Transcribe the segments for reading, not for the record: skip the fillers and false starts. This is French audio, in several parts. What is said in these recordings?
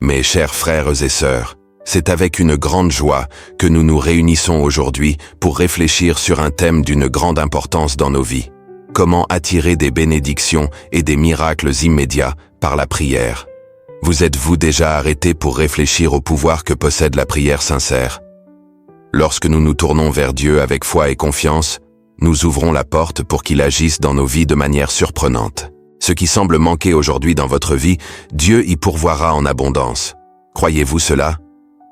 Mes chers frères et sœurs, c'est avec une grande joie que nous nous réunissons aujourd'hui pour réfléchir sur un thème d'une grande importance dans nos vies. Comment attirer des bénédictions et des miracles immédiats par la prière. Vous êtes-vous déjà arrêté pour réfléchir au pouvoir que possède la prière sincère? Lorsque nous nous tournons vers Dieu avec foi et confiance, nous ouvrons la porte pour qu'il agisse dans nos vies de manière surprenante. Ce qui semble manquer aujourd'hui dans votre vie, Dieu y pourvoira en abondance. Croyez-vous cela?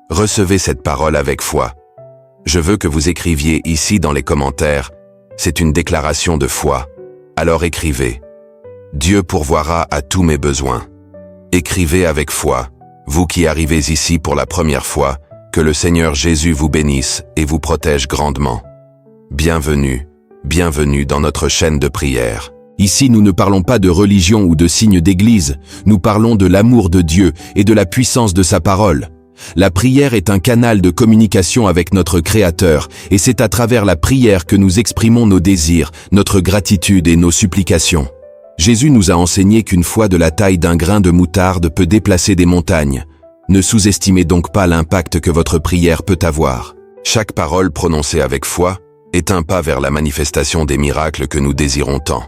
Recevez cette parole avec foi. Je veux que vous écriviez ici dans les commentaires. C'est une déclaration de foi. Alors écrivez. Dieu pourvoira à tous mes besoins. Écrivez avec foi. Vous qui arrivez ici pour la première fois, que le Seigneur Jésus vous bénisse et vous protège grandement. Bienvenue, bienvenue dans notre chaîne de prière. Ici, nous ne parlons pas de religion ou de signes d'église, nous parlons de l'amour de Dieu et de la puissance de sa parole. La prière est un canal de communication avec notre Créateur, et c'est à travers la prière que nous exprimons nos désirs, notre gratitude et nos supplications. Jésus nous a enseigné qu'une foi de la taille d'un grain de moutarde peut déplacer des montagnes. Ne sous-estimez donc pas l'impact que votre prière peut avoir. Chaque parole prononcée avec foi est un pas vers la manifestation des miracles que nous désirons tant.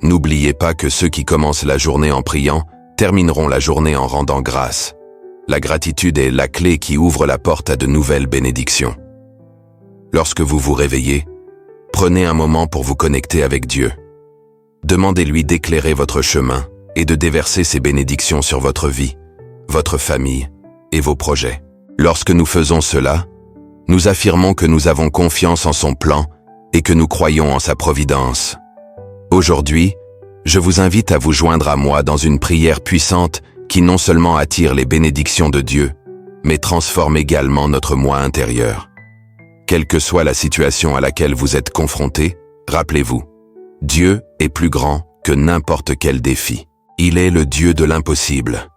N'oubliez pas que ceux qui commencent la journée en priant termineront la journée en rendant grâce. La gratitude est la clé qui ouvre la porte à de nouvelles bénédictions. Lorsque vous vous réveillez, prenez un moment pour vous connecter avec Dieu. Demandez-lui d'éclairer votre chemin et de déverser ses bénédictions sur votre vie, votre famille et vos projets. Lorsque nous faisons cela, nous affirmons que nous avons confiance en son plan et que nous croyons en sa providence. Aujourd'hui, je vous invite à vous joindre à moi dans une prière puissante qui non seulement attire les bénédictions de Dieu, mais transforme également notre moi intérieur. Quelle que soit la situation à laquelle vous êtes confrontés, rappelez-vous, Dieu est plus grand que n'importe quel défi. Il est le Dieu de l'impossible.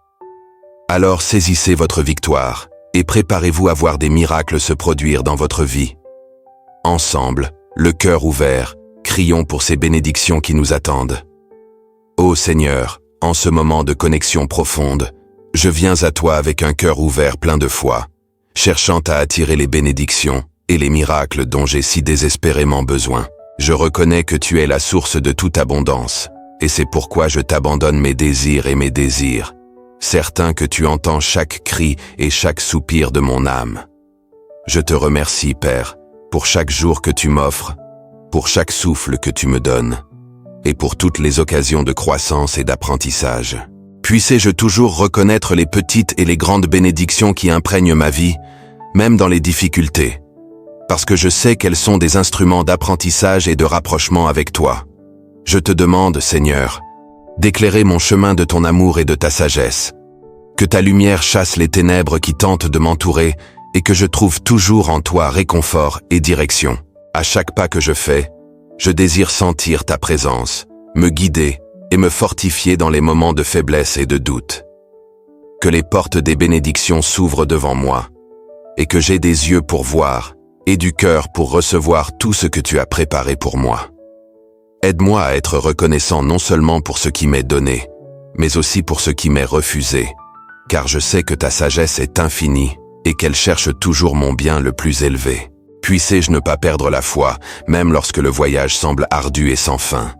Alors saisissez votre victoire et préparez-vous à voir des miracles se produire dans votre vie. Ensemble, le cœur ouvert, crions pour ces bénédictions qui nous attendent. Ô Seigneur, en ce moment de connexion profonde, je viens à toi avec un cœur ouvert plein de foi, cherchant à attirer les bénédictions et les miracles dont j'ai si désespérément besoin. Je reconnais que tu es la source de toute abondance, et c'est pourquoi je t'abandonne mes désirs et mes désirs, certain que tu entends chaque cri et chaque soupir de mon âme. Je te remercie, Père, pour chaque jour que tu m'offres, pour chaque souffle que tu me donnes, et pour toutes les occasions de croissance et d'apprentissage. Puissé-je toujours reconnaître les petites et les grandes bénédictions qui imprègnent ma vie, même dans les difficultés, parce que je sais qu'elles sont des instruments d'apprentissage et de rapprochement avec toi. Je te demande, Seigneur, d'éclairer mon chemin de ton amour et de ta sagesse, que ta lumière chasse les ténèbres qui tentent de m'entourer et que je trouve toujours en toi réconfort et direction. À chaque pas que je fais, je désire sentir ta présence, me guider et me fortifier dans les moments de faiblesse et de doute. Que les portes des bénédictions s'ouvrent devant moi et que j'ai des yeux pour voir et du cœur pour recevoir tout ce que tu as préparé pour moi. Aide-moi à être reconnaissant non seulement pour ce qui m'est donné, mais aussi pour ce qui m'est refusé, car je sais que ta sagesse est infinie et qu'elle cherche toujours mon bien le plus élevé. Puissé-je ne pas perdre la foi, même lorsque le voyage semble ardu et sans fin.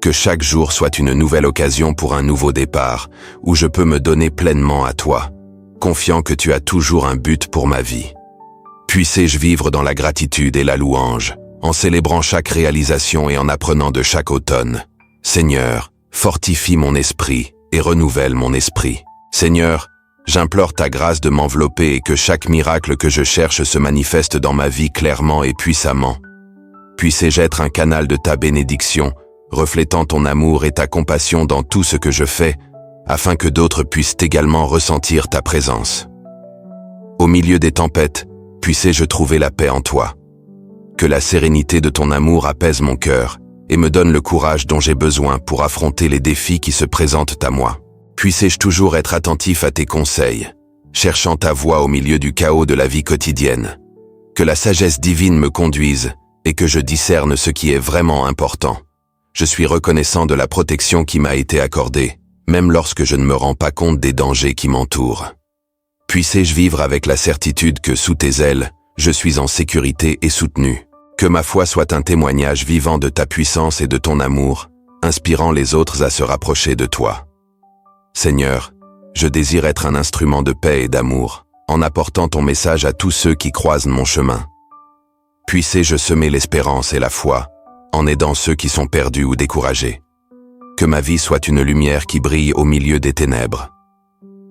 Que chaque jour soit une nouvelle occasion pour un nouveau départ, où je peux me donner pleinement à toi, confiant que tu as toujours un but pour ma vie. Puissé-je vivre dans la gratitude et la louange, en célébrant chaque réalisation et en apprenant de chaque automne. Seigneur, fortifie mon esprit et renouvelle mon esprit. Seigneur, j'implore ta grâce de m'envelopper et que chaque miracle que je cherche se manifeste dans ma vie clairement et puissamment. Puissé-je être un canal de ta bénédiction, reflétant ton amour et ta compassion dans tout ce que je fais, afin que d'autres puissent également ressentir ta présence. Au milieu des tempêtes, puissé-je trouver la paix en toi. Que la sérénité de ton amour apaise mon cœur et me donne le courage dont j'ai besoin pour affronter les défis qui se présentent à moi. Puissé-je toujours être attentif à tes conseils, cherchant ta voix au milieu du chaos de la vie quotidienne. Que la sagesse divine me conduise et que je discerne ce qui est vraiment important. Je suis reconnaissant de la protection qui m'a été accordée, même lorsque je ne me rends pas compte des dangers qui m'entourent. Puissé-je vivre avec la certitude que sous tes ailes, je suis en sécurité et soutenu. Que ma foi soit un témoignage vivant de ta puissance et de ton amour, inspirant les autres à se rapprocher de toi. Seigneur, je désire être un instrument de paix et d'amour, en apportant ton message à tous ceux qui croisent mon chemin. Puissé-je semer l'espérance et la foi, en aidant ceux qui sont perdus ou découragés. Que ma vie soit une lumière qui brille au milieu des ténèbres.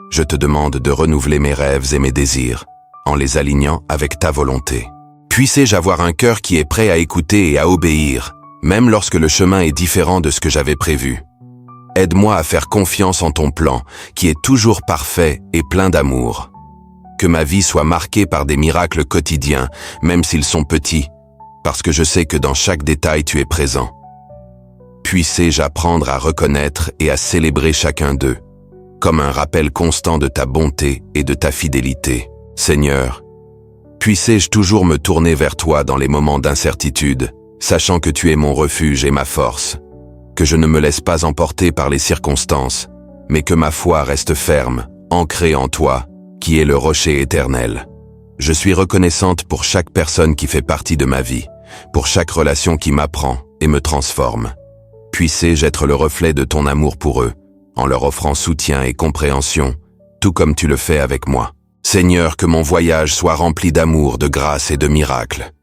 Je te demande de renouveler mes rêves et mes désirs, en les alignant avec ta volonté. Puissé-je avoir un cœur qui est prêt à écouter et à obéir, même lorsque le chemin est différent de ce que j'avais prévu. Aide-moi à faire confiance en ton plan, qui est toujours parfait et plein d'amour. Que ma vie soit marquée par des miracles quotidiens, même s'ils sont petits, parce que je sais que dans chaque détail tu es présent. Puissé-je apprendre à reconnaître et à célébrer chacun d'eux, comme un rappel constant de ta bonté et de ta fidélité. Seigneur, puissé-je toujours me tourner vers toi dans les moments d'incertitude, sachant que tu es mon refuge et ma force. Que je ne me laisse pas emporter par les circonstances, mais que ma foi reste ferme, ancrée en toi, qui est le rocher éternel. Je suis reconnaissante pour chaque personne qui fait partie de ma vie, pour chaque relation qui m'apprend et me transforme. Puissé-je être le reflet de ton amour pour eux, en leur offrant soutien et compréhension, tout comme tu le fais avec moi. Seigneur, que mon voyage soit rempli d'amour, de grâce et de miracles.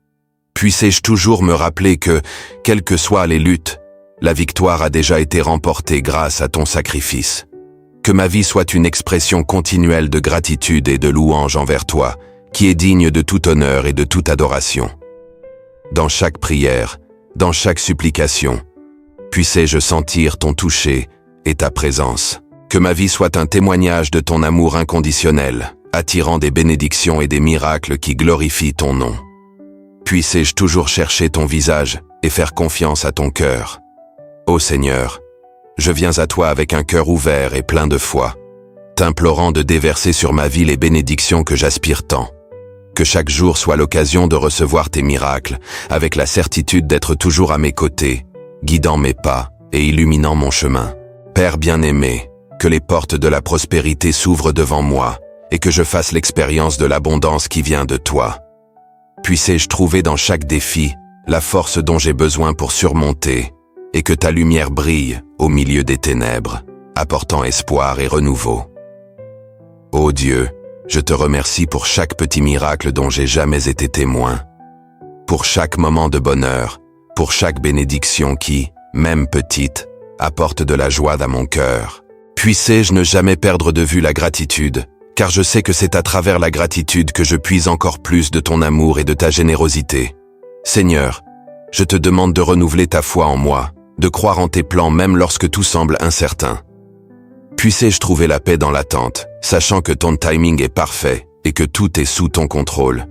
Puissé-je toujours me rappeler que, quelles que soient les luttes, la victoire a déjà été remportée grâce à ton sacrifice. Que ma vie soit une expression continuelle de gratitude et de louange envers toi, qui est digne de tout honneur et de toute adoration. Dans chaque prière, dans chaque supplication, puissé-je sentir ton toucher et ta présence. Que ma vie soit un témoignage de ton amour inconditionnel, attirant des bénédictions et des miracles qui glorifient ton nom. Puissé-je toujours chercher ton visage et faire confiance à ton cœur. Ô Seigneur, je viens à toi avec un cœur ouvert et plein de foi, t'implorant de déverser sur ma vie les bénédictions que j'aspire tant. Que chaque jour soit l'occasion de recevoir tes miracles, avec la certitude d'être toujours à mes côtés, guidant mes pas et illuminant mon chemin. Père bien-aimé, que les portes de la prospérité s'ouvrent devant moi et que je fasse l'expérience de l'abondance qui vient de toi. Puissé-je trouver dans chaque défi la force dont j'ai besoin pour surmonter, et que ta lumière brille au milieu des ténèbres, apportant espoir et renouveau. Ô Dieu, je te remercie pour chaque petit miracle dont j'ai jamais été témoin, pour chaque moment de bonheur, pour chaque bénédiction qui, même petite, apporte de la joie dans mon cœur. Puissé-je ne jamais perdre de vue la gratitude, car je sais que c'est à travers la gratitude que je puise encore plus de ton amour et de ta générosité. Seigneur, je te demande de renouveler ta foi en moi, de croire en tes plans même lorsque tout semble incertain. Puissé-je trouver la paix dans l'attente, sachant que ton timing est parfait et que tout est sous ton contrôle.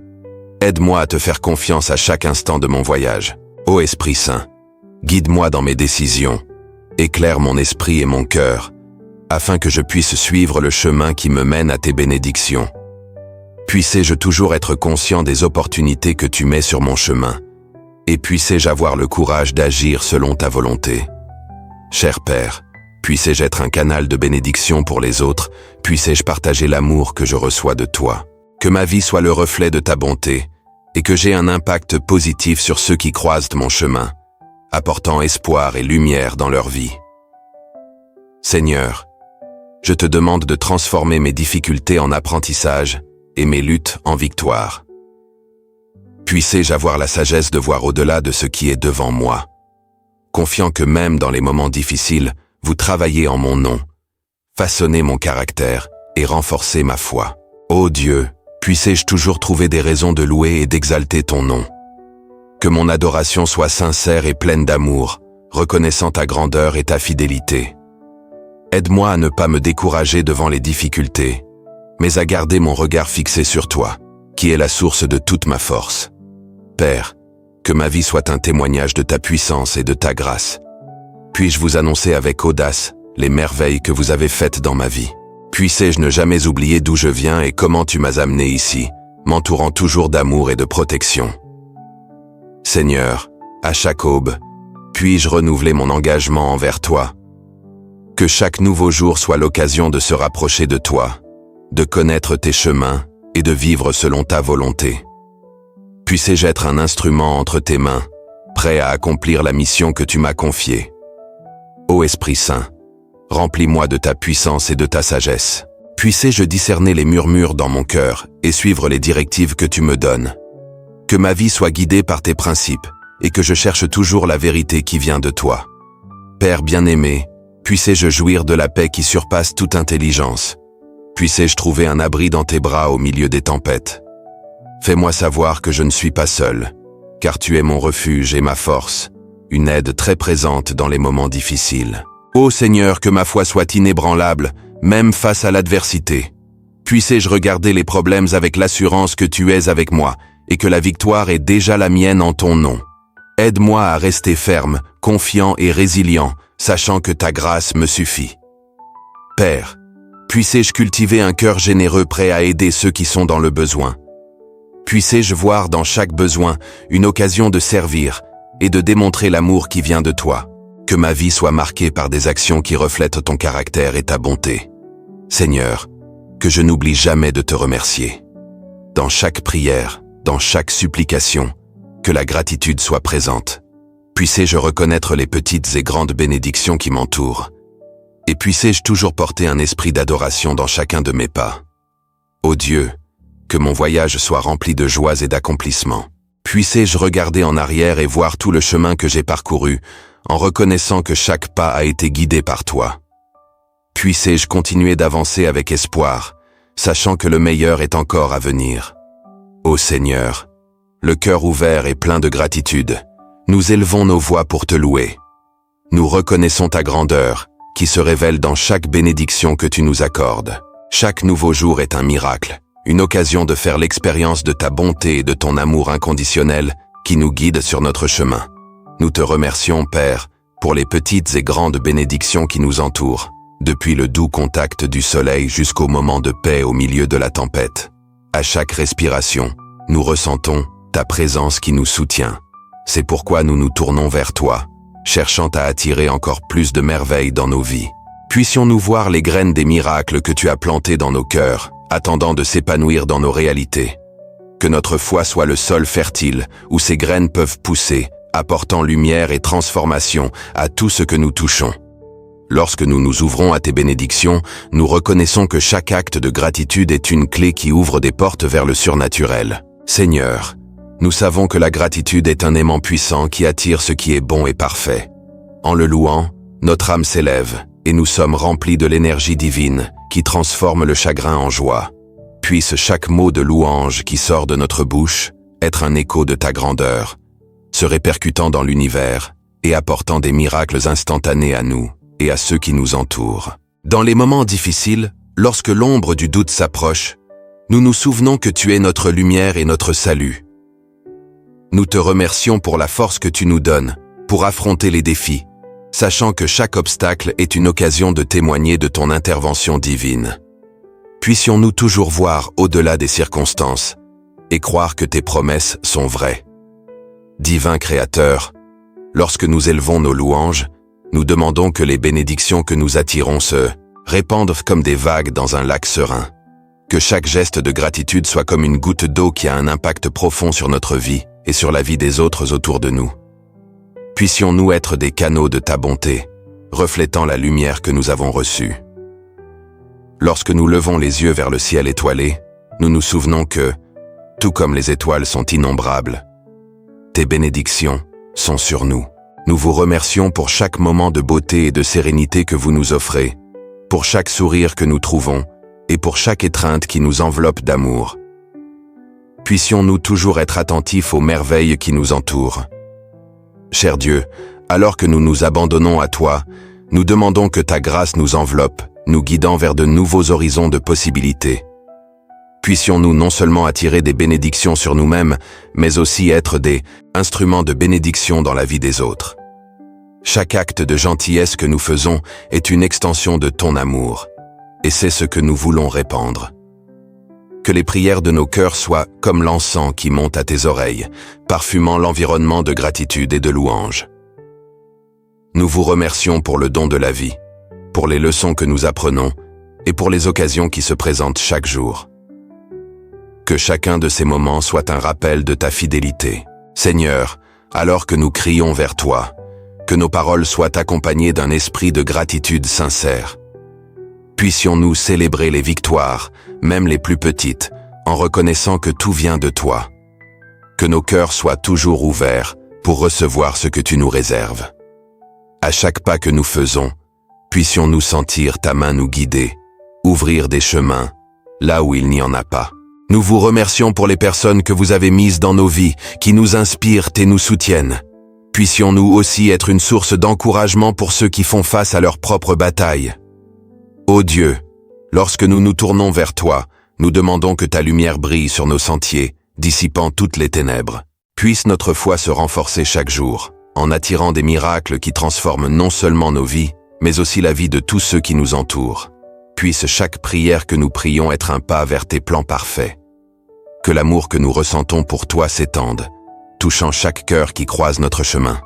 Aide-moi à te faire confiance à chaque instant de mon voyage. Ô Esprit Saint, guide-moi dans mes décisions, éclaire mon esprit et mon cœur, afin que je puisse suivre le chemin qui me mène à tes bénédictions. Puissé-je toujours être conscient des opportunités que tu mets sur mon chemin, et puissé-je avoir le courage d'agir selon ta volonté. Cher Père, puissé-je être un canal de bénédiction pour les autres, puissé-je partager l'amour que je reçois de toi. Que ma vie soit le reflet de ta bonté, et que j'ai un impact positif sur ceux qui croisent mon chemin, apportant espoir et lumière dans leur vie. Seigneur, je te demande de transformer mes difficultés en apprentissage et mes luttes en victoire. Puissé-je avoir la sagesse de voir au-delà de ce qui est devant moi, confiant que même dans les moments difficiles, vous travaillez en mon nom, façonnez mon caractère et renforcez ma foi. Ô Dieu, puissé-je toujours trouver des raisons de louer et d'exalter ton nom. Que mon adoration soit sincère et pleine d'amour, reconnaissant ta grandeur et ta fidélité. Aide-moi à ne pas me décourager devant les difficultés, mais à garder mon regard fixé sur toi, qui est la source de toute ma force. Père, que ma vie soit un témoignage de ta puissance et de ta grâce. Puis-je vous annoncer avec audace les merveilles que vous avez faites dans ma vie. Puissé-je ne jamais oublier d'où je viens et comment tu m'as amené ici, m'entourant toujours d'amour et de protection. Seigneur, à chaque aube, puis-je renouveler mon engagement envers toi. Que chaque nouveau jour soit l'occasion de se rapprocher de toi, de connaître tes chemins et de vivre selon ta volonté. Puissé-je être un instrument entre tes mains, prêt à accomplir la mission que tu m'as confiée. Ô Esprit Saint, remplis-moi de ta puissance et de ta sagesse. Puissé-je discerner les murmures dans mon cœur et suivre les directives que tu me donnes. Que ma vie soit guidée par tes principes et que je cherche toujours la vérité qui vient de toi. Père bien-aimé, puissé-je jouir de la paix qui surpasse toute intelligence. Puissé-je trouver un abri dans tes bras au milieu des tempêtes. Fais-moi savoir que je ne suis pas seul, car tu es mon refuge et ma force, une aide très présente dans les moments difficiles. Ô Seigneur, que ma foi soit inébranlable, même face à l'adversité. Puissé-je regarder les problèmes avec l'assurance que tu es avec moi et que la victoire est déjà la mienne en ton nom. Aide-moi à rester ferme, confiant et résilient, sachant que ta grâce me suffit. Père, puissé-je cultiver un cœur généreux prêt à aider ceux qui sont dans le besoin. Puissé-je voir dans chaque besoin une occasion de servir et de démontrer l'amour qui vient de toi. Que ma vie soit marquée par des actions qui reflètent ton caractère et ta bonté. Seigneur, que je n'oublie jamais de te remercier. Dans chaque prière, dans chaque supplication, que la gratitude soit présente. Puissé-je reconnaître les petites et grandes bénédictions qui m'entourent. Et puissé-je toujours porter un esprit d'adoration dans chacun de mes pas. Ô Dieu, que mon voyage soit rempli de joies et d'accomplissements. Puissé-je regarder en arrière et voir tout le chemin que j'ai parcouru, en reconnaissant que chaque pas a été guidé par toi. Puissé-je continuer d'avancer avec espoir, sachant que le meilleur est encore à venir. Ô Seigneur, le cœur ouvert et plein de gratitude, nous élevons nos voix pour te louer. Nous reconnaissons ta grandeur, qui se révèle dans chaque bénédiction que tu nous accordes. Chaque nouveau jour est un miracle, une occasion de faire l'expérience de ta bonté et de ton amour inconditionnel qui nous guide sur notre chemin. Nous te remercions, Père, pour les petites et grandes bénédictions qui nous entourent, depuis le doux contact du soleil jusqu'au moment de paix au milieu de la tempête. À chaque respiration, nous ressentons ta présence qui nous soutient. C'est pourquoi nous nous tournons vers toi, cherchant à attirer encore plus de merveilles dans nos vies. Puissions-nous voir les graines des miracles que tu as plantées dans nos cœurs, attendant de s'épanouir dans nos réalités. Que notre foi soit le sol fertile où ces graines peuvent pousser, apportant lumière et transformation à tout ce que nous touchons. Lorsque nous nous ouvrons à tes bénédictions, nous reconnaissons que chaque acte de gratitude est une clé qui ouvre des portes vers le surnaturel. Seigneur, nous savons que la gratitude est un aimant puissant qui attire ce qui est bon et parfait. En le louant, notre âme s'élève et nous sommes remplis de l'énergie divine qui transforme le chagrin en joie. Puisse chaque mot de louange qui sort de notre bouche être un écho de ta grandeur, se répercutant dans l'univers et apportant des miracles instantanés à nous et à ceux qui nous entourent. Dans les moments difficiles, lorsque l'ombre du doute s'approche, nous nous souvenons que tu es notre lumière et notre salut. Nous te remercions pour la force que tu nous donnes, pour affronter les défis, sachant que chaque obstacle est une occasion de témoigner de ton intervention divine. Puissions-nous toujours voir au-delà des circonstances et croire que tes promesses sont vraies. Divin Créateur, lorsque nous élevons nos louanges, nous demandons que les bénédictions que nous attirons se répandent comme des vagues dans un lac serein. Que chaque geste de gratitude soit comme une goutte d'eau qui a un impact profond sur notre vie et sur la vie des autres autour de nous. Puissions-nous être des canaux de ta bonté, reflétant la lumière que nous avons reçue. Lorsque nous levons les yeux vers le ciel étoilé, nous nous souvenons que, tout comme les étoiles sont innombrables, tes bénédictions sont sur nous. Nous vous remercions pour chaque moment de beauté et de sérénité que vous nous offrez, pour chaque sourire que nous trouvons et pour chaque étreinte qui nous enveloppe d'amour. Puissions-nous toujours être attentifs aux merveilles qui nous entourent. Cher Dieu, alors que nous nous abandonnons à toi, nous demandons que ta grâce nous enveloppe, nous guidant vers de nouveaux horizons de possibilités. Puissions-nous non seulement attirer des bénédictions sur nous-mêmes, mais aussi être des instruments de bénédiction dans la vie des autres. Chaque acte de gentillesse que nous faisons est une extension de ton amour, et c'est ce que nous voulons répandre. Que les prières de nos cœurs soient comme l'encens qui monte à tes oreilles, parfumant l'environnement de gratitude et de louange. Nous vous remercions pour le don de la vie, pour les leçons que nous apprenons, et pour les occasions qui se présentent chaque jour. Que chacun de ces moments soit un rappel de ta fidélité. Seigneur, alors que nous crions vers toi, que nos paroles soient accompagnées d'un esprit de gratitude sincère. Puissions-nous célébrer les victoires, même les plus petites, en reconnaissant que tout vient de toi. Que nos cœurs soient toujours ouverts pour recevoir ce que tu nous réserves. À chaque pas que nous faisons, puissions-nous sentir ta main nous guider, ouvrir des chemins, là où il n'y en a pas. Nous vous remercions pour les personnes que vous avez mises dans nos vies, qui nous inspirent et nous soutiennent. Puissions-nous aussi être une source d'encouragement pour ceux qui font face à leurs propres batailles. Ô Dieu, lorsque nous nous tournons vers toi, nous demandons que ta lumière brille sur nos sentiers, dissipant toutes les ténèbres. Puisse notre foi se renforcer chaque jour, en attirant des miracles qui transforment non seulement nos vies, mais aussi la vie de tous ceux qui nous entourent. Puisse chaque prière que nous prions être un pas vers tes plans parfaits. Que l'amour que nous ressentons pour toi s'étende, touchant chaque cœur qui croise notre chemin.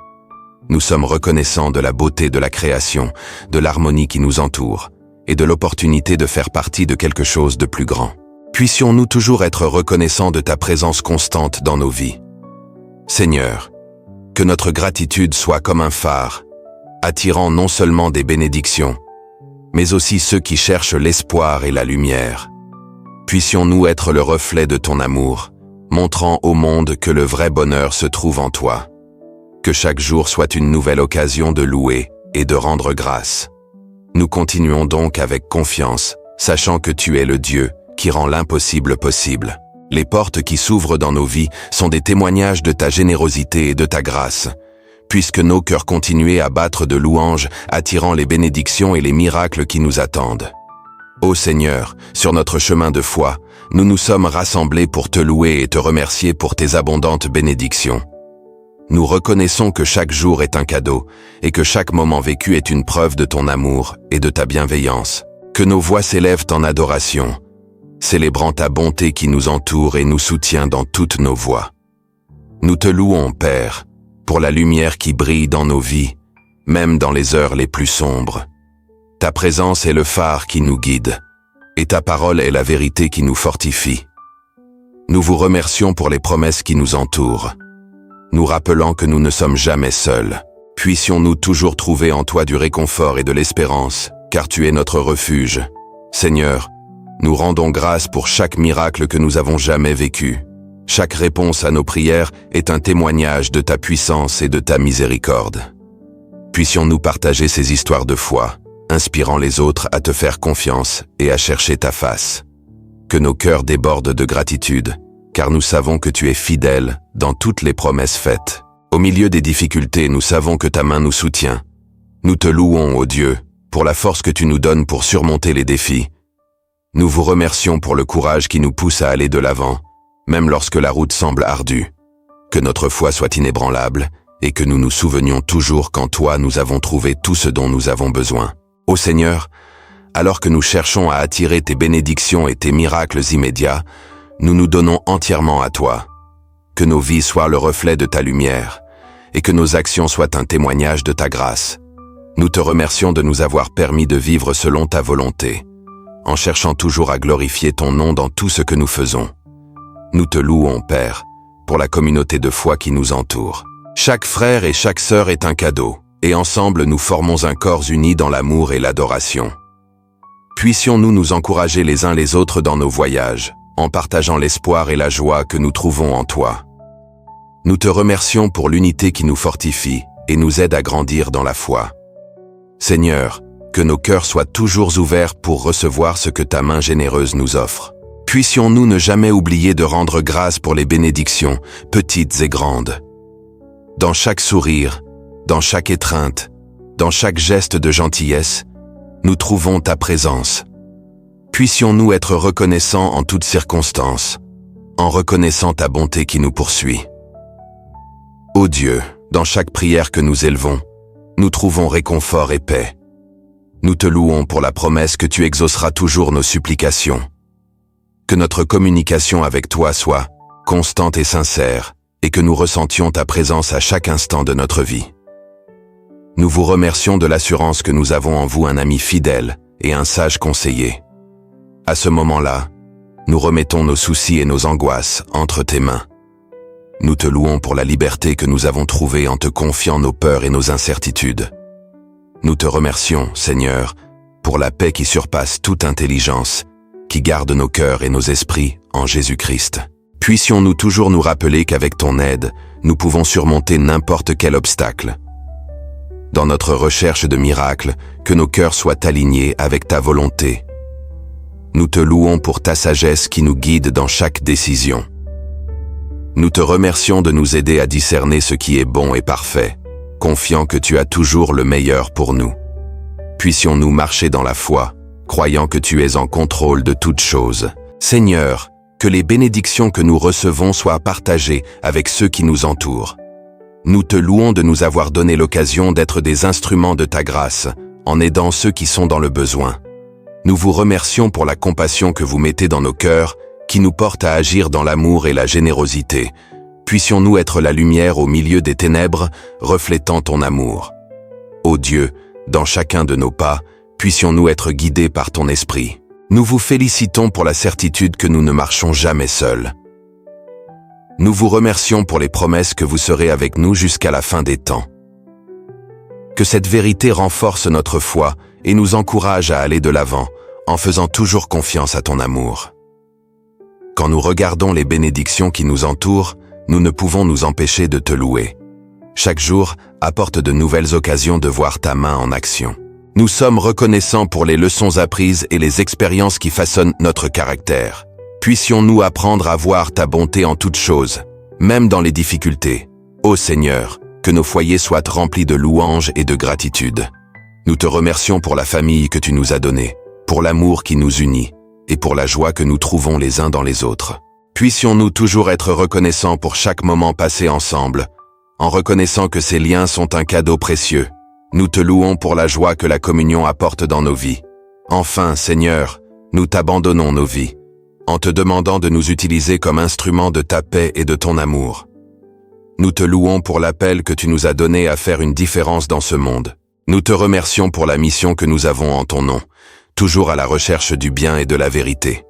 Nous sommes reconnaissants de la beauté de la création, de l'harmonie qui nous entoure, et de l'opportunité de faire partie de quelque chose de plus grand. Puissions-nous toujours être reconnaissants de ta présence constante dans nos vies. Seigneur, que notre gratitude soit comme un phare, attirant non seulement des bénédictions, mais aussi ceux qui cherchent l'espoir et la lumière. Puissions-nous être le reflet de ton amour, montrant au monde que le vrai bonheur se trouve en toi. Que chaque jour soit une nouvelle occasion de louer et de rendre grâce. Nous continuons donc avec confiance, sachant que tu es le Dieu qui rend l'impossible possible. Les portes qui s'ouvrent dans nos vies sont des témoignages de ta générosité et de ta grâce, puisque nos cœurs continuent à battre de louanges, attirant les bénédictions et les miracles qui nous attendent. Ô Seigneur, sur notre chemin de foi, nous nous sommes rassemblés pour te louer et te remercier pour tes abondantes bénédictions. Nous reconnaissons que chaque jour est un cadeau et que chaque moment vécu est une preuve de ton amour et de ta bienveillance. Que nos voix s'élèvent en adoration, célébrant ta bonté qui nous entoure et nous soutient dans toutes nos voies. Nous te louons, Père, pour la lumière qui brille dans nos vies, même dans les heures les plus sombres. Ta présence est le phare qui nous guide, et ta parole est la vérité qui nous fortifie. Nous vous remercions pour les promesses qui nous entourent, nous rappelant que nous ne sommes jamais seuls. Puissions-nous toujours trouver en toi du réconfort et de l'espérance, car tu es notre refuge. Seigneur, nous rendons grâce pour chaque miracle que nous avons jamais vécu. Chaque réponse à nos prières est un témoignage de ta puissance et de ta miséricorde. Puissions-nous partager ces histoires de foi, inspirant les autres à te faire confiance et à chercher ta face. Que nos cœurs débordent de gratitude, car nous savons que tu es fidèle dans toutes les promesses faites. Au milieu des difficultés, nous savons que ta main nous soutient. Nous te louons, ô Dieu, pour la force que tu nous donnes pour surmonter les défis. Nous vous remercions pour le courage qui nous pousse à aller de l'avant, même lorsque la route semble ardue. Que notre foi soit inébranlable et que nous nous souvenions toujours qu'en toi nous avons trouvé tout ce dont nous avons besoin. Ô Seigneur, alors que nous cherchons à attirer tes bénédictions et tes miracles immédiats, nous nous donnons entièrement à toi. Que nos vies soient le reflet de ta lumière et que nos actions soient un témoignage de ta grâce. Nous te remercions de nous avoir permis de vivre selon ta volonté, en cherchant toujours à glorifier ton nom dans tout ce que nous faisons. Nous te louons, Père, pour la communauté de foi qui nous entoure. Chaque frère et chaque sœur est un cadeau, et ensemble nous formons un corps uni dans l'amour et l'adoration. Puissions-nous nous encourager les uns les autres dans nos voyages, en partageant l'espoir et la joie que nous trouvons en toi. Nous te remercions pour l'unité qui nous fortifie et nous aide à grandir dans la foi. Seigneur, que nos cœurs soient toujours ouverts pour recevoir ce que ta main généreuse nous offre. Puissions-nous ne jamais oublier de rendre grâce pour les bénédictions, petites et grandes. Dans chaque sourire, dans chaque étreinte, dans chaque geste de gentillesse, nous trouvons ta présence. Puissions-nous être reconnaissants en toutes circonstances, en reconnaissant ta bonté qui nous poursuit. Ô Dieu, dans chaque prière que nous élevons, nous trouvons réconfort et paix. Nous te louons pour la promesse que tu exauceras toujours nos supplications. Que notre communication avec toi soit constante et sincère, et que nous ressentions ta présence à chaque instant de notre vie. Nous vous remercions de l'assurance que nous avons en vous un ami fidèle et un sage conseiller. À ce moment-là, nous remettons nos soucis et nos angoisses entre tes mains. Nous te louons pour la liberté que nous avons trouvée en te confiant nos peurs et nos incertitudes. Nous te remercions, Seigneur, pour la paix qui surpasse toute intelligence, qui garde nos cœurs et nos esprits en Jésus-Christ. Puissions-nous toujours nous rappeler qu'avec ton aide, nous pouvons surmonter n'importe quel obstacle. Dans notre recherche de miracles, que nos cœurs soient alignés avec ta volonté. Nous te louons pour ta sagesse qui nous guide dans chaque décision. Nous te remercions de nous aider à discerner ce qui est bon et parfait, confiant que tu as toujours le meilleur pour nous. Puissions-nous marcher dans la foi, croyant que tu es en contrôle de toutes choses. Seigneur, que les bénédictions que nous recevons soient partagées avec ceux qui nous entourent. Nous te louons de nous avoir donné l'occasion d'être des instruments de ta grâce, en aidant ceux qui sont dans le besoin. Nous vous remercions pour la compassion que vous mettez dans nos cœurs, qui nous porte à agir dans l'amour et la générosité. Puissions-nous être la lumière au milieu des ténèbres, reflétant ton amour. Ô Dieu, dans chacun de nos pas, puissions-nous être guidés par ton esprit. Nous vous félicitons pour la certitude que nous ne marchons jamais seuls. Nous vous remercions pour les promesses que vous serez avec nous jusqu'à la fin des temps. Que cette vérité renforce notre foi et nous encourage à aller de l'avant, en faisant toujours confiance à ton amour. Quand nous regardons les bénédictions qui nous entourent, nous ne pouvons nous empêcher de te louer. Chaque jour apporte de nouvelles occasions de voir ta main en action. Nous sommes reconnaissants pour les leçons apprises et les expériences qui façonnent notre caractère. Puissions-nous apprendre à voir ta bonté en toutes choses, même dans les difficultés. Ô Seigneur, que nos foyers soient remplis de louanges et de gratitude. Nous te remercions pour la famille que tu nous as donnée, pour l'amour qui nous unit, et pour la joie que nous trouvons les uns dans les autres. Puissions-nous toujours être reconnaissants pour chaque moment passé ensemble, en reconnaissant que ces liens sont un cadeau précieux. Nous te louons pour la joie que la communion apporte dans nos vies. Enfin, Seigneur, nous t'abandonnons nos vies, en te demandant de nous utiliser comme instruments de ta paix et de ton amour. Nous te louons pour l'appel que tu nous as donné à faire une différence dans ce monde. Nous te remercions pour la mission que nous avons en ton nom, toujours à la recherche du bien et de la vérité.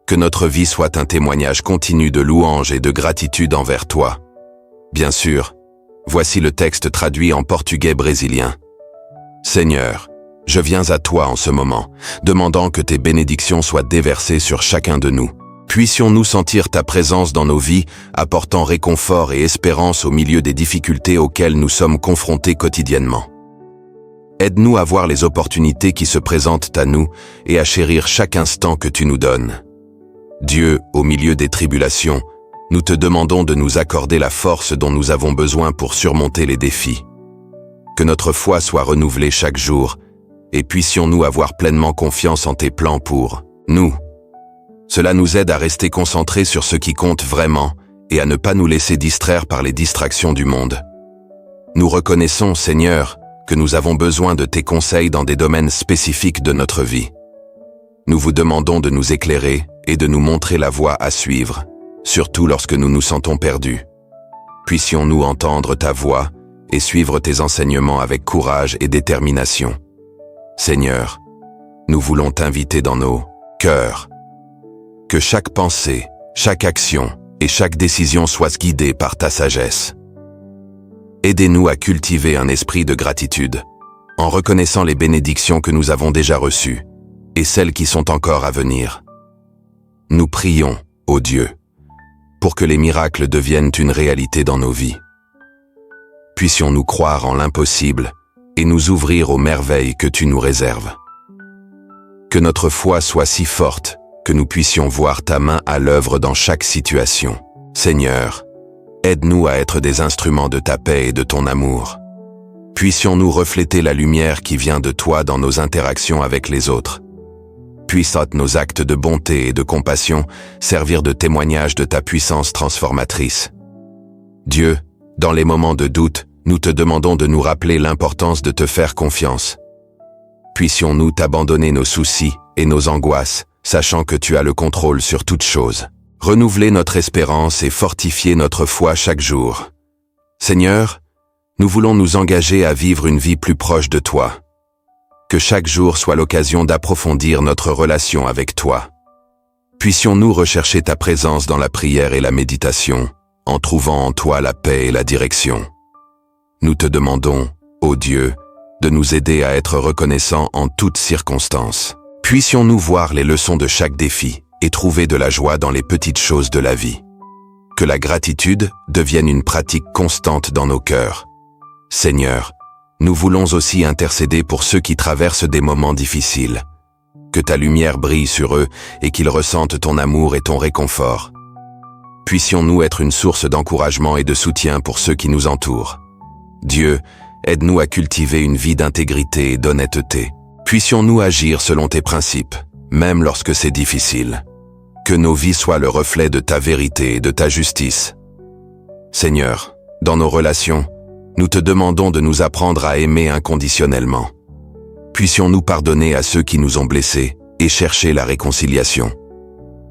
Que notre vie soit un témoignage continu de louange et de gratitude envers toi. Bien sûr, voici le texte traduit en portugais brésilien. Seigneur, je viens à toi en ce moment, demandant que tes bénédictions soient déversées sur chacun de nous. Puissions-nous sentir ta présence dans nos vies, apportant réconfort et espérance au milieu des difficultés auxquelles nous sommes confrontés quotidiennement. Aide-nous à voir les opportunités qui se présentent à nous et à chérir chaque instant que tu nous donnes. Dieu, au milieu des tribulations, nous te demandons de nous accorder la force dont nous avons besoin pour surmonter les défis. Que notre foi soit renouvelée chaque jour, et puissions-nous avoir pleinement confiance en tes plans pour nous. Cela nous aide à rester concentrés sur ce qui compte vraiment et à ne pas nous laisser distraire par les distractions du monde. Nous reconnaissons, Seigneur, que nous avons besoin de tes conseils dans des domaines spécifiques de notre vie. Nous vous demandons de nous éclairer et de nous montrer la voie à suivre, surtout lorsque nous nous sentons perdus. Puissions-nous entendre ta voix et suivre tes enseignements avec courage et détermination. Seigneur, nous voulons t'inviter dans nos cœurs. Que chaque pensée, chaque action et chaque décision soient guidées par ta sagesse. Aidez-nous à cultiver un esprit de gratitude, en reconnaissant les bénédictions que nous avons déjà reçues et celles qui sont encore à venir. Nous prions, ô Dieu, pour que les miracles deviennent une réalité dans nos vies. Puissions-nous croire en l'impossible et nous ouvrir aux merveilles que tu nous réserves. Que notre foi soit si forte que nous puissions voir ta main à l'œuvre dans chaque situation. Seigneur, aide-nous à être des instruments de ta paix et de ton amour. Puissions-nous refléter la lumière qui vient de toi dans nos interactions avec les autres. Puissent nos actes de bonté et de compassion servir de témoignage de ta puissance transformatrice. Dieu, dans les moments de doute, nous te demandons de nous rappeler l'importance de te faire confiance. Puissions-nous t'abandonner nos soucis et nos angoisses, sachant que tu as le contrôle sur toutes choses. Renouveler notre espérance et fortifier notre foi chaque jour. Seigneur, nous voulons nous engager à vivre une vie plus proche de toi. Que chaque jour soit l'occasion d'approfondir notre relation avec toi. Puissions-nous rechercher ta présence dans la prière et la méditation, en trouvant en toi la paix et la direction. Nous te demandons, ô Dieu, de nous aider à être reconnaissants en toutes circonstances. Puissions-nous voir les leçons de chaque défi et trouver de la joie dans les petites choses de la vie. Que la gratitude devienne une pratique constante dans nos cœurs. Seigneur, nous voulons aussi intercéder pour ceux qui traversent des moments difficiles. Que ta lumière brille sur eux et qu'ils ressentent ton amour et ton réconfort. Puissions-nous être une source d'encouragement et de soutien pour ceux qui nous entourent. Dieu, aide-nous à cultiver une vie d'intégrité et d'honnêteté. Puissions-nous agir selon tes principes, même lorsque c'est difficile. Que nos vies soient le reflet de ta vérité et de ta justice. Seigneur, dans nos relations, nous te demandons de nous apprendre à aimer inconditionnellement. Puissions-nous pardonner à ceux qui nous ont blessés et chercher la réconciliation.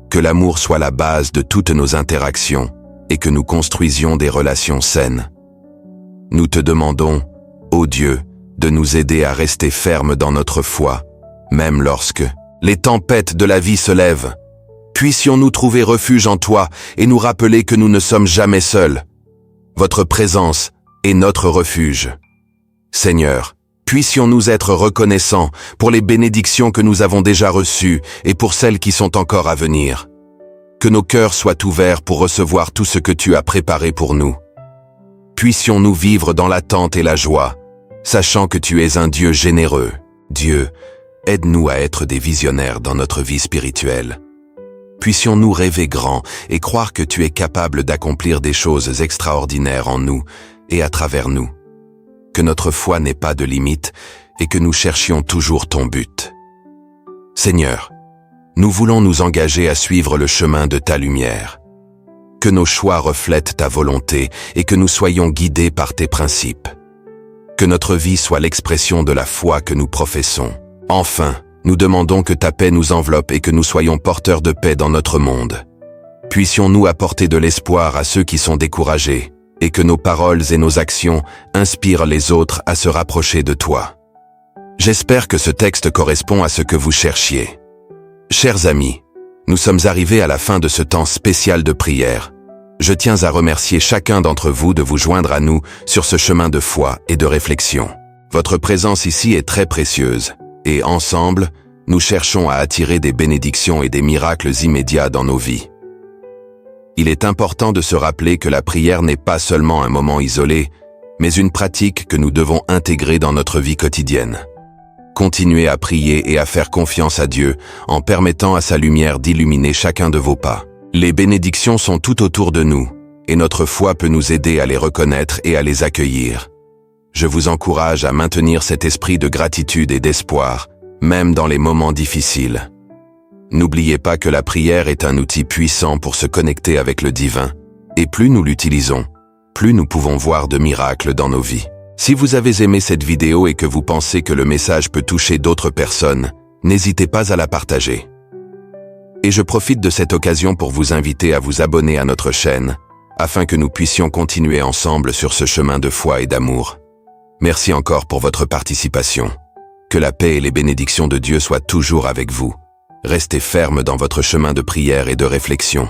Que l'amour soit la base de toutes nos interactions et que nous construisions des relations saines. Nous te demandons, ô Dieu, de nous aider à rester fermes dans notre foi, même lorsque les tempêtes de la vie se lèvent. Puissions-nous trouver refuge en toi et nous rappeler que nous ne sommes jamais seuls. Votre présence est notre refuge. Seigneur, puissions-nous être reconnaissants pour les bénédictions que nous avons déjà reçues et pour celles qui sont encore à venir. Que nos cœurs soient ouverts pour recevoir tout ce que tu as préparé pour nous. Puissions-nous vivre dans l'attente et la joie, sachant que tu es un Dieu généreux. Dieu, aide-nous à être des visionnaires dans notre vie spirituelle. Puissions-nous rêver grand et croire que tu es capable d'accomplir des choses extraordinaires en nous et à travers nous. Que notre foi n'ait pas de limite et que nous cherchions toujours ton but. Seigneur, nous voulons nous engager à suivre le chemin de ta lumière. Que nos choix reflètent ta volonté et que nous soyons guidés par tes principes. Que notre vie soit l'expression de la foi que nous professons. Enfin, nous demandons que ta paix nous enveloppe et que nous soyons porteurs de paix dans notre monde. Puissions-nous apporter de l'espoir à ceux qui sont découragés et que nos paroles et nos actions inspirent les autres à se rapprocher de toi. J'espère que ce texte correspond à ce que vous cherchiez. Chers amis, nous sommes arrivés à la fin de ce temps spécial de prière. Je tiens à remercier chacun d'entre vous de vous joindre à nous sur ce chemin de foi et de réflexion. Votre présence ici est très précieuse. Et ensemble, nous cherchons à attirer des bénédictions et des miracles immédiats dans nos vies. Il est important de se rappeler que la prière n'est pas seulement un moment isolé, mais une pratique que nous devons intégrer dans notre vie quotidienne. Continuez à prier et à faire confiance à Dieu en permettant à sa lumière d'illuminer chacun de vos pas. Les bénédictions sont tout autour de nous, et notre foi peut nous aider à les reconnaître et à les accueillir. Je vous encourage à maintenir cet esprit de gratitude et d'espoir, même dans les moments difficiles. N'oubliez pas que la prière est un outil puissant pour se connecter avec le divin, et plus nous l'utilisons, plus nous pouvons voir de miracles dans nos vies. Si vous avez aimé cette vidéo et que vous pensez que le message peut toucher d'autres personnes, n'hésitez pas à la partager. Et je profite de cette occasion pour vous inviter à vous abonner à notre chaîne, afin que nous puissions continuer ensemble sur ce chemin de foi et d'amour. Merci encore pour votre participation. Que la paix et les bénédictions de Dieu soient toujours avec vous. Restez fermes dans votre chemin de prière et de réflexion.